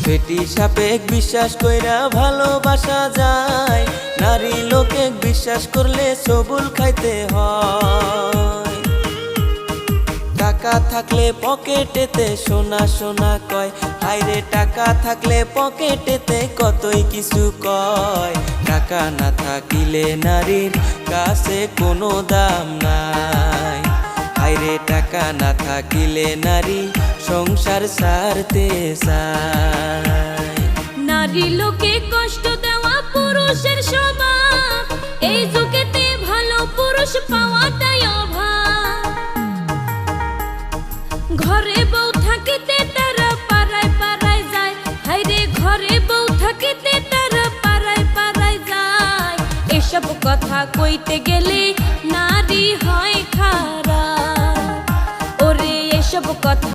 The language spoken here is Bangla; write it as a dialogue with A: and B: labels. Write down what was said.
A: বেটি সাপেক বিশ্বাস কইরা ভালোবাসা যায়, নারী লোকে বিশ্বাস করলে সবুল খাইতে হয়। টাকা থাকলে পকেটেতে সোনা সোনা কয়, হায়রে টাকা থাকলে পকেটেতে কতই কিছু কয়। টাকা না থাকিলে নারীর কাছে কোনো দাম নাই, হায়রে টাকা না থাকিলে নারী সংসার ছাড়তে চায়।
B: নারী লোকে কষ্ট দেওয়া পুরুষের স্বভাব, এই যুগেতে ভালো পুরুষ পাওয়াটাই অভাব। ঘরে বউ থাকিতে তারা পাড়ায় পাড়ায় যায়, হায়রে ঘরে বউ থাকিতে তারা পাড়ায় পাড়ায় যায়। এসব কথা কইতে গেলে নারী হয় খারাপ, ওরে এসব কথা